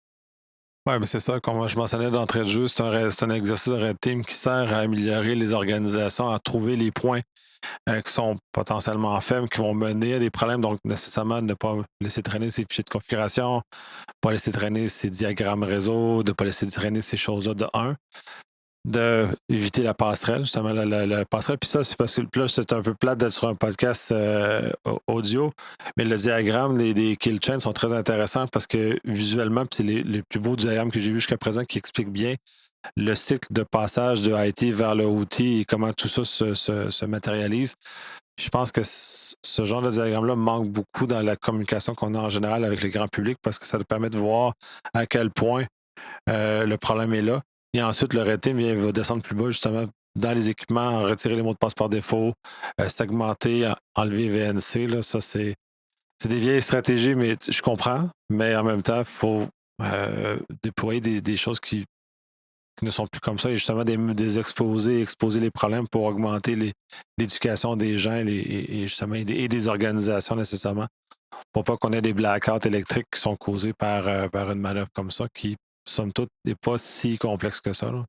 Oui, mais c'est ça, comme je mentionnais d'entrée de jeu, c'est un exercice de Red Team qui sert à améliorer les organisations, à trouver les points qui sont potentiellement faibles, qui vont mener à des problèmes. Donc, nécessairement, ne pas laisser traîner ces fichiers de configuration, pas laisser traîner ces diagrammes réseau, de ne pas laisser traîner ces choses-là de un. D'éviter la passerelle, justement, la passerelle. Puis ça, c'est parce que là, c'est un peu plate d'être sur un podcast audio, mais le diagramme des kill chains sont très intéressants parce que visuellement, c'est les plus beaux diagrammes que j'ai vus jusqu'à présent qui expliquent bien le cycle de passage de IT vers le OT et comment tout ça se matérialise. Je pense que ce genre de diagramme-là manque beaucoup dans la communication qu'on a en général avec le grand public parce que ça nous permet de voir à quel point le problème est là. Et ensuite, le red team va descendre plus bas, justement, dans les équipements, retirer les mots de passe par défaut, segmenter, enlever VNC. Là, ça, c'est des vieilles stratégies, mais je comprends. Mais en même temps, il faut déployer des choses qui ne sont plus comme ça et justement des exposer les problèmes pour augmenter l'éducation des gens et justement et des organisations nécessairement. Pour pas qu'on ait des blackouts électriques qui sont causés par une manœuvre comme ça qui, somme toute, n'est pas si complexe que ça, là.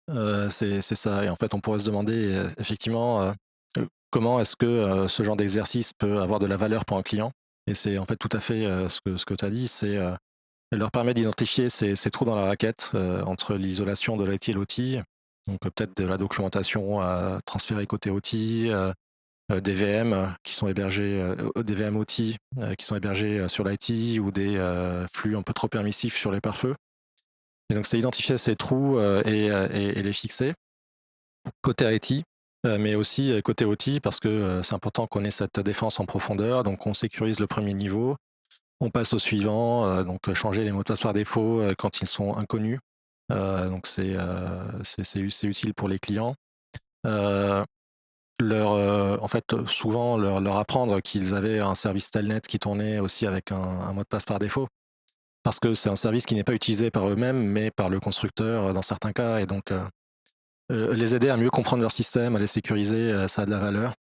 C'est ça et en fait, on pourrait se demander, effectivement, comment est-ce que, ce genre d'exercice peut avoir de la valeur pour un client? Et c'est en fait tout à fait, ce que tu as dit, elle leur permet d'identifier ces trous dans la raquette, entre l'isolation de l'IT et l'OT. Donc, peut-être de la documentation à transférer côté OT, des VM qui sont hébergés, des VM OT, qui sont hébergés, sur l'IT ou des, flux un peu trop permissifs sur les pare-feux. Et donc c'est identifier ces trous, et les fixer côté IT, mais aussi, côté OT parce que, c'est important qu'on ait cette défense en profondeur. Donc on sécurise le premier niveau, on passe au suivant, donc changer les mots de passe par défaut, quand ils sont inconnus. Donc c'est utile pour les clients. Heu, en fait, souvent leur apprendre qu'ils avaient un service Telnet qui tournait aussi avec un mot de passe par défaut. Parce que c'est un service qui n'est pas utilisé par eux-mêmes, mais par le constructeur, dans certains cas et donc les aider à mieux comprendre leur système, à les sécuriser, ça a de la valeur.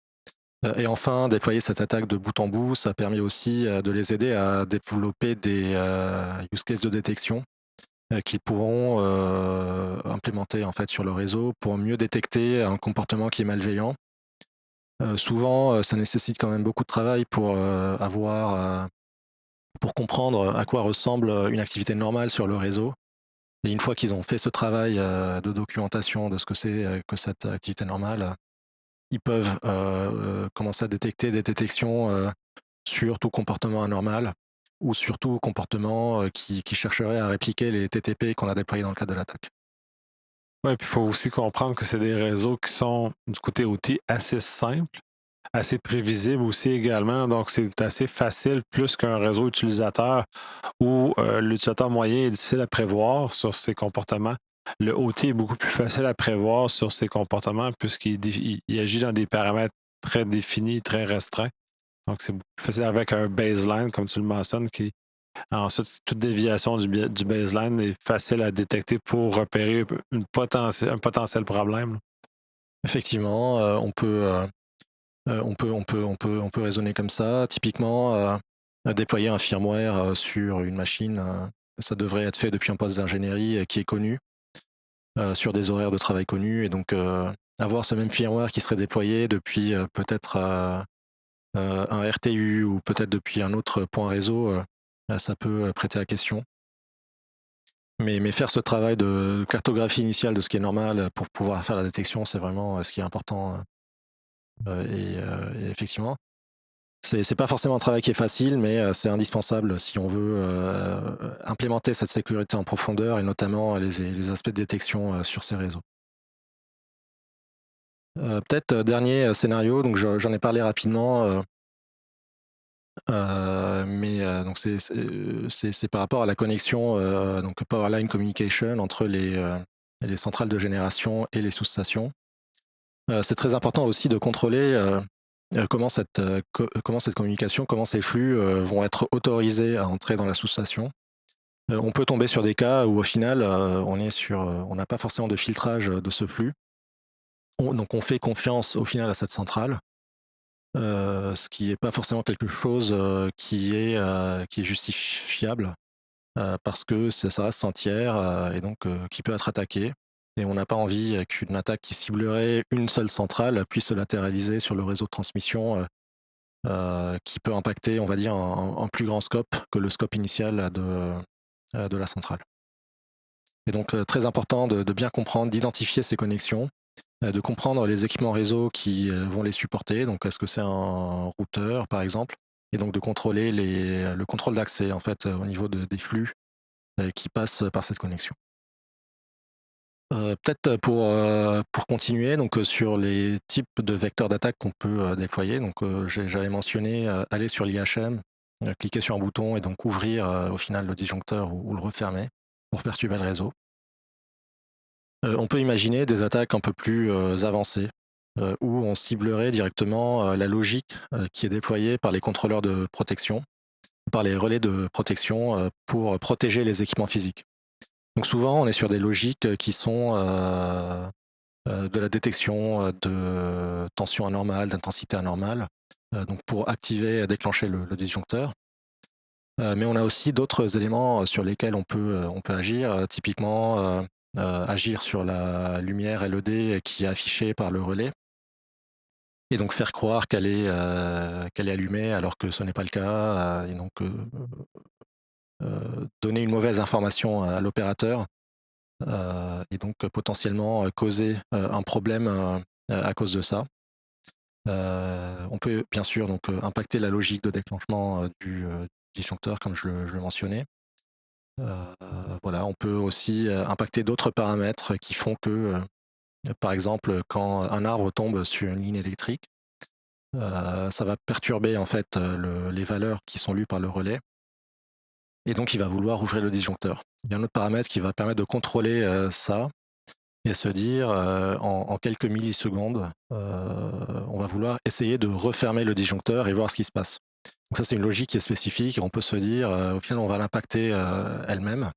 Et enfin, déployer cette attaque de bout en bout, ça permet aussi, de les aider à développer des, use cases de détection, qu'ils pourront, implémenter, en fait, sur le réseau pour mieux détecter un comportement qui est malveillant. Souvent, ça nécessite quand même beaucoup de travail pour comprendre, à quoi ressemble, une activité normale sur le réseau. Et une fois qu'ils ont fait ce travail, de documentation de ce que c'est, que cette activité normale, ils peuvent, commencer à détecter des détections, sur tout comportement anormal ou sur tout comportement, qui chercherait à répliquer les TTP qu'on a déployés dans le cadre de l'attaque. Ouais, puis il faut aussi comprendre que c'est des réseaux qui sont, du côté OT, assez simples, assez prévisibles aussi également. Donc, c'est assez facile, plus qu'un réseau utilisateur où l'utilisateur moyen est difficile à prévoir sur ses comportements. Le OT est beaucoup plus facile à prévoir sur ses comportements puisqu'il agit dans des paramètres très définis, très restreints. Donc, c'est beaucoup plus facile avec un baseline, comme tu le mentionnes, qui ensuite, toute déviation du baseline est facile à détecter pour repérer un potentiel problème. Effectivement, on peut raisonner comme ça. Typiquement, déployer un firmware, sur une machine, ça devrait être fait depuis un poste d'ingénierie, qui est connu, sur des horaires de travail connus et donc, avoir ce même firmware qui serait déployé depuis, peut-être, un RTU ou peut-être depuis un autre point réseau, ça peut, prêter à question. Mais faire ce travail de cartographie initiale de ce qui est normal, pour pouvoir faire la détection, c'est vraiment, ce qui est important, et effectivement, c'est pas forcément un travail qui est facile, mais, c'est indispensable si on veut, implémenter cette sécurité en profondeur et notamment les aspects de détection, sur ces réseaux. Peut-être, dernier, scénario, donc j'en ai parlé rapidement, mais donc c'est par rapport à la connexion, donc power line communication entre les centrales de génération et les sous-stations. C'est très important aussi de contrôler, comment cette communication, comment ces flux, vont être autorisés à entrer dans la sous-station. On peut tomber sur des cas où au final, on n'a pas forcément de filtrage, de ce flux. Donc on fait confiance au final à cette centrale. Ce qui est pas forcément quelque chose, qui est justifiable, parce que ça reste entière, et donc qui peut être attaqué et on n'a pas envie, qu'une attaque qui ciblerait une seule centrale puisse se latéraliser sur le réseau de transmission, qui peut impacter, on va dire, un plus grand scope que le scope initial de la centrale. Et donc, très important de bien comprendre, d'identifier ces connexions, de comprendre les équipements réseau qui, vont les supporter. Donc est-ce que c'est un routeur, par exemple? Et donc de contrôler le contrôle d'accès, en fait, au niveau des flux, qui passent par cette connexion. Peut-être, pour continuer, donc, sur les types de vecteurs d'attaque qu'on peut, déployer. Donc, j'avais mentionné, aller sur l'IHM, cliquer sur un bouton et donc ouvrir, au final le disjoncteur ou le refermer pour perturber le réseau. On peut imaginer des attaques un peu plus, avancées, où on ciblerait directement, la logique, qui est déployée par les contrôleurs de protection, par les relais de protection, pour protéger les équipements physiques. Donc souvent, on est sur des logiques, qui sont, de la détection, de tension anormale, d'intensité anormale, donc pour activer, déclencher le disjoncteur. Mais on a aussi d'autres éléments, sur lesquels on peut agir, typiquement, agir sur la lumière LED qui est affichée par le relais, et donc faire croire qu'elle est allumée alors que ce n'est pas le cas, et donc donner une mauvaise information à l'opérateur, et donc potentiellement causer un problème à cause de ça. On peut bien sûr donc impacter la logique de déclenchement du disjoncteur, comme je le mentionnais. Voilà, on peut aussi impacter d'autres paramètres qui font que, par exemple, quand un arbre tombe sur une ligne électrique, ça va perturber en fait les valeurs qui sont lues par le relais, et donc il va vouloir ouvrir le disjoncteur. Il y a un autre paramètre qui va permettre de contrôler ça et se dire en quelques millisecondes, on va vouloir essayer de refermer le disjoncteur et voir ce qui se passe. Donc ça, c'est une logique qui est spécifique, et on peut se dire au final on va l'impacter elle-même.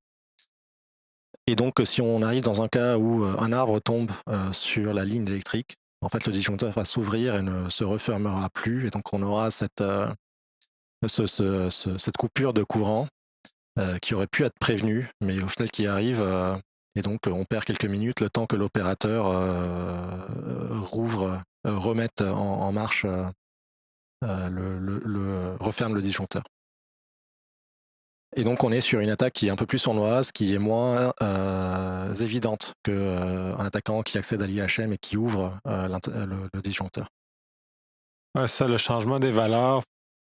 Et donc si on arrive dans un cas où un arbre tombe sur la ligne électrique, en fait le disjoncteur va s'ouvrir et ne se refermera plus, et donc on aura cette coupure de courant qui aurait pu être prévenue, mais au final qui arrive, et donc on perd quelques minutes le temps que l'opérateur remette en marche, referme le disjoncteur. Et donc on est sur une attaque qui est un peu plus sournoise, qui est moins évidente qu'un attaquant qui accède à l'IHM et qui ouvre le disjoncteur. Ouais, c'est ça, le changement des valeurs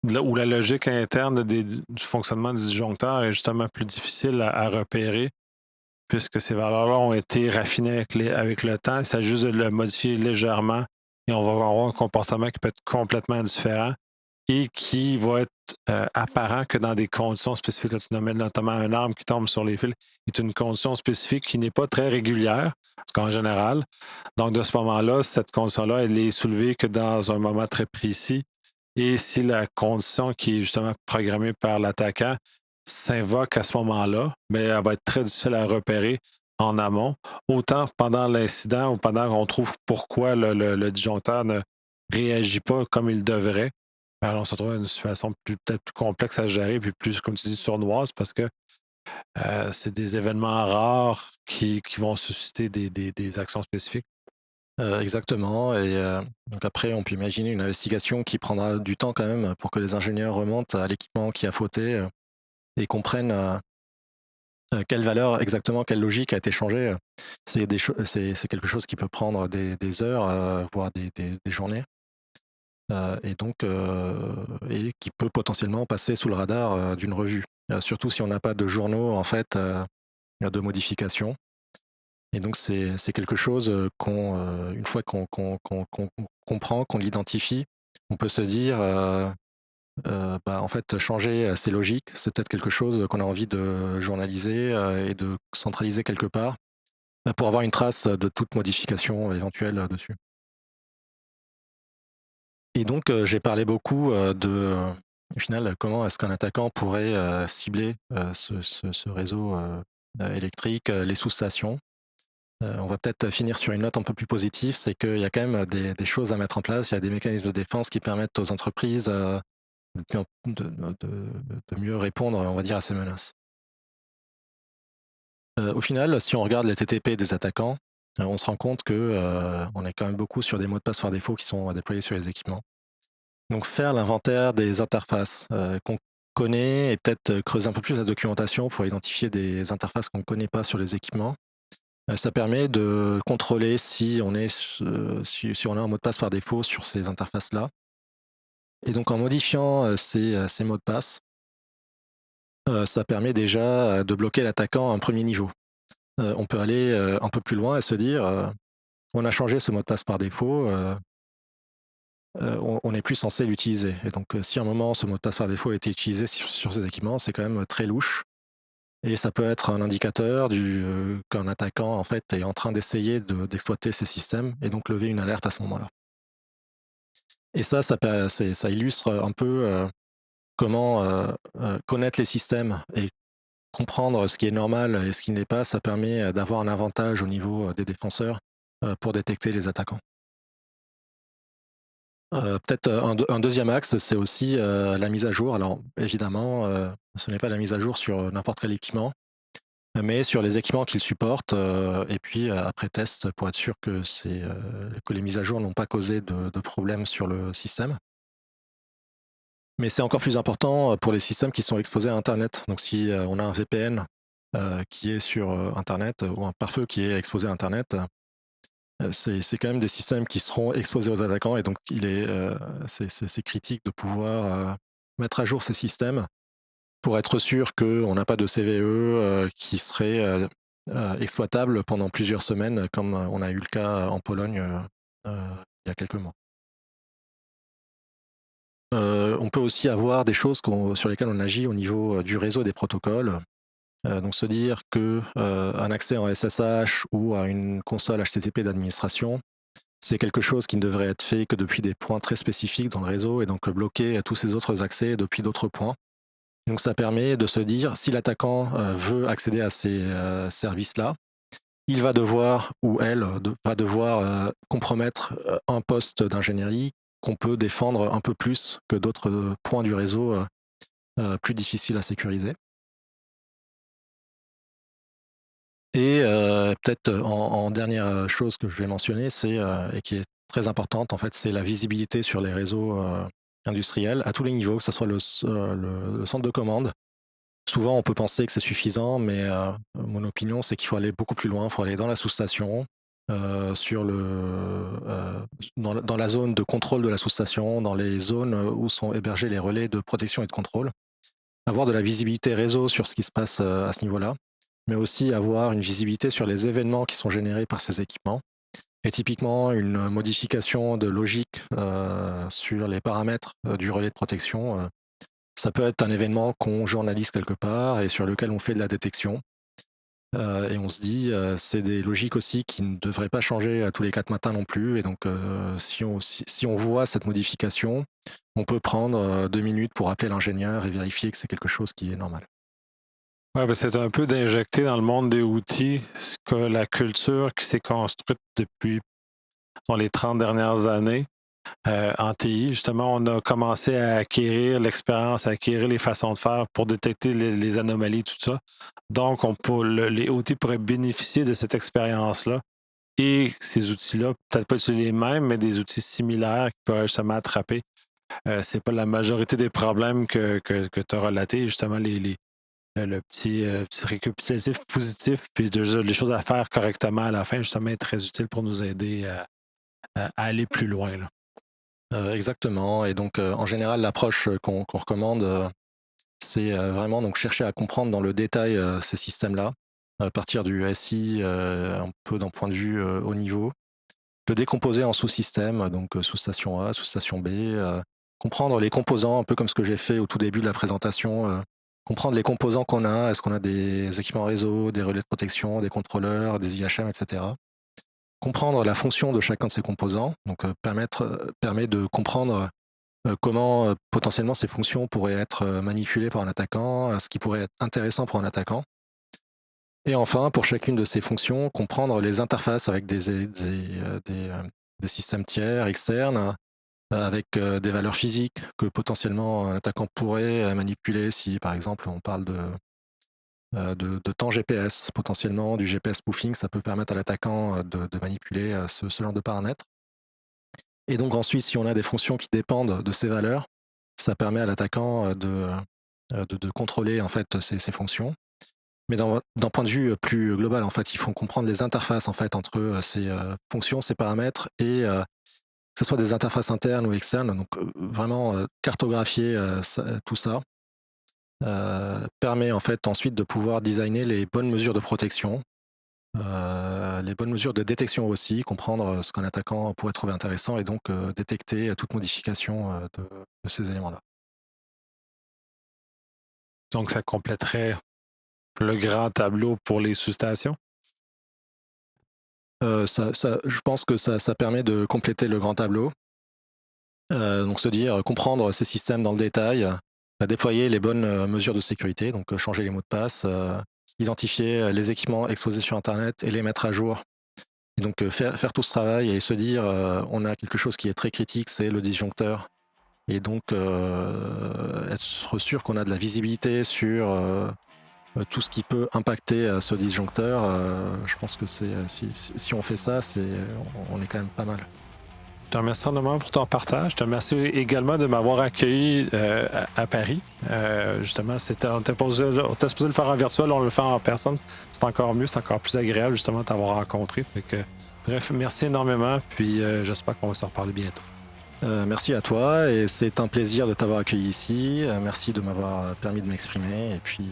ou la logique interne du fonctionnement du disjoncteur est justement plus difficile à repérer, puisque ces valeurs-là ont été raffinées avec le temps. Il s'agit juste de le modifier légèrement et on va avoir un comportement qui peut être complètement différent et qui va être apparent que dans des conditions spécifiques. Là, tu nommais notamment un arbre qui tombe sur les fils, est une condition spécifique qui n'est pas très régulière, parce qu'en général. Donc, de ce moment-là, cette condition-là, elle est soulevée que dans un moment très précis. Et si la condition qui est justement programmée par l'attaquant s'invoque à ce moment-là, mais elle va être très difficile à repérer en amont, autant pendant l'incident ou pendant qu'on trouve pourquoi le disjoncteur ne réagit pas comme il devrait. Alors, on se retrouve dans une situation peut-être plus complexe à gérer, puis plus, comme tu dis, sournoise, parce que c'est des événements rares qui vont susciter des actions spécifiques. Exactement, et donc après on peut imaginer une investigation qui prendra du temps quand même pour que les ingénieurs remontent à l'équipement qui a fauté et comprennent quelle valeur exactement, quelle logique a été changée. C'est quelque chose qui peut prendre des heures, voire des journées, et donc et qui peut potentiellement passer sous le radar d'une revue, surtout si on n'a pas de journaux en fait de modification. Et donc c'est quelque chose une fois qu'on comprend, qu'on l'identifie, on peut se dire en fait changer ces logiques, c'est peut-être quelque chose qu'on a envie de journaliser et de centraliser quelque part pour avoir une trace de toute modification éventuelle dessus. Et donc j'ai parlé beaucoup au final, comment est-ce qu'un attaquant pourrait cibler ce réseau électrique, les sous-stations. On va peut-être finir sur une note un peu plus positive, c'est qu'il y a quand même des choses à mettre en place, il y a des mécanismes de défense qui permettent aux entreprises de mieux répondre, on va dire, à ces menaces. Au final, si on regarde les TTP des attaquants, on se rend compte que on est quand même beaucoup sur des mots de passe par défaut qui sont déployés sur les équipements. Donc faire l'inventaire des interfaces qu'on connaît, et peut-être creuser un peu plus la documentation pour identifier des interfaces qu'on ne connaît pas sur les équipements. Ça permet de contrôler si on a un mot de passe par défaut sur ces interfaces-là. Et donc en modifiant ces mots de passe, ça permet déjà de bloquer l'attaquant à un premier niveau. On peut aller un peu plus loin et se dire on a changé ce mot de passe par défaut, on n'est plus censé l'utiliser. Et donc si à un moment ce mot de passe par défaut a été utilisé sur ces équipements, c'est quand même très louche. Et ça peut être un indicateur qu'un attaquant en fait est en train d'essayer d'exploiter ces systèmes, et donc lever une alerte à ce moment-là. Et ça illustre un peu comment connaître les systèmes et comprendre ce qui est normal et ce qui n'est pas. Ça permet d'avoir un avantage au niveau des défenseurs pour détecter les attaquants. Peut-être un deuxième axe, c'est aussi la mise à jour. Alors évidemment, ce n'est pas la mise à jour sur n'importe quel équipement. mais sur les équipements qu'ils supportent, et puis après test pour être sûr que les mises à jour n'ont pas causé de problèmes sur le système. Mais c'est encore plus important pour les systèmes qui sont exposés à internet. Donc si on a un VPN qui est sur internet, ou un pare-feu qui est exposé à internet, c'est quand même des systèmes qui seront exposés aux attaquants, et donc c'est critique de pouvoir mettre à jour ces systèmes pour être sûr qu'on n'a pas de CVE qui serait exploitable pendant plusieurs semaines, comme on a eu le cas en Pologne il y a quelques mois. On peut aussi avoir des choses sur lesquelles on agit au niveau du réseau des protocoles. Donc se dire qu'un accès en SSH ou à une console HTTP d'administration, c'est quelque chose qui ne devrait être fait que depuis des points très spécifiques dans le réseau, et donc bloquer tous ces autres accès depuis d'autres points. Donc ça permet de se dire, si l'attaquant veut accéder à ces services-là, il va devoir, ou elle va devoir compromettre un poste d'ingénierie qu'on peut défendre un peu plus que d'autres points du réseau plus difficiles à sécuriser. Et peut-être en dernière chose que je vais mentionner, et qui est très importante en fait, c'est la visibilité sur les réseaux industriels à tous les niveaux, que ce soit le centre de commande. Souvent, on peut penser que c'est suffisant, mais mon opinion, c'est qu'il faut aller beaucoup plus loin. Il faut aller dans la sous-station, dans la zone de contrôle de la sous-station, dans les zones où sont hébergés les relais de protection et de contrôle. Avoir de la visibilité réseau sur ce qui se passe à ce niveau-là, mais aussi avoir une visibilité sur les événements qui sont générés par ces équipements. Et typiquement, une modification de logique sur les paramètres du relais de protection, ça peut être un événement qu'on journalise quelque part et sur lequel on fait de la détection. Et on se dit, c'est des logiques aussi qui ne devraient pas changer tous les 4 matins non plus. Et donc, si on voit cette modification, on peut prendre 2 minutes pour appeler l'ingénieur et vérifier que c'est quelque chose qui est normal. Ouais, ben c'est un peu d'injecter dans le monde des outils ce que la culture qui s'est construite depuis les 30 dernières années. En TI, justement, on a commencé à acquérir l'expérience, à acquérir les façons de faire pour détecter les anomalies, tout ça. Donc, les outils pourraient bénéficier de cette expérience-là. Et ces outils-là, peut-être pas utiliser les mêmes, mais des outils similaires qui pourraient justement attraper. C'est pas la majorité des problèmes que tu as relatés, justement, le petit récapitulatif positif, puis les choses à faire correctement à la fin, justement, est très utile pour nous aider à aller plus loin, là. Exactement. Et donc, en général, l'approche qu'on recommande, c'est vraiment donc chercher à comprendre dans le détail ces systèmes-là, à partir du SI, un peu d'un point de vue haut niveau, le décomposer en sous-systèmes, donc sous-station A, sous-station B, comprendre les composants, un peu comme ce que j'ai fait au tout début de la présentation, comprendre les composants qu'on a, est-ce qu'on a des équipements réseau, des relais de protection, des contrôleurs, des IHM, etc. Comprendre la fonction de chacun de ces composants, donc permet de comprendre comment potentiellement ces fonctions pourraient être manipulées par un attaquant, ce qui pourrait être intéressant pour un attaquant. Et enfin, pour chacune de ces fonctions, comprendre les interfaces avec des systèmes tiers externes, avec des valeurs physiques que potentiellement un attaquant pourrait manipuler si, par exemple, on parle de temps GPS. Potentiellement, du GPS spoofing, ça peut permettre à l'attaquant de manipuler ce genre de paramètres. Et donc ensuite, si on a des fonctions qui dépendent de ces valeurs, ça permet à l'attaquant de contrôler en fait ces fonctions. Mais d'un point de vue plus global, en fait, il faut comprendre les interfaces en fait entre ces fonctions, ces paramètres, et que ce soit des interfaces internes ou externes. Donc vraiment cartographier tout ça permet en fait ensuite de pouvoir designer les bonnes mesures de protection, les bonnes mesures de détection aussi, comprendre ce qu'un attaquant pourrait trouver intéressant, et donc détecter toute modification de ces éléments-là. Donc, ça compléterait le grand tableau pour les sous-stations. Je pense que ça permet de compléter le grand tableau. Donc se dire, comprendre ces systèmes dans le détail, déployer les bonnes mesures de sécurité, donc changer les mots de passe, identifier les équipements exposés sur Internet et les mettre à jour. Et donc faire tout ce travail et se dire, on a quelque chose qui est très critique, c'est le disjoncteur. Et donc être sûr qu'on a de la visibilité sur tout ce qui peut impacter ce disjoncteur. Je pense que si on fait ça, on est quand même pas mal. Je te remercie énormément pour ton partage. Je te remercie également de m'avoir accueilli à Paris. Justement, on était supposé le faire en virtuel, on le fait en personne. C'est encore mieux, c'est encore plus agréable justement de t'avoir rencontré. Fait que, bref, merci énormément. Puis j'espère qu'on va se reparler bientôt. Merci à toi et c'est un plaisir de t'avoir accueilli ici. Merci de m'avoir permis de m'exprimer et puis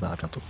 à bientôt.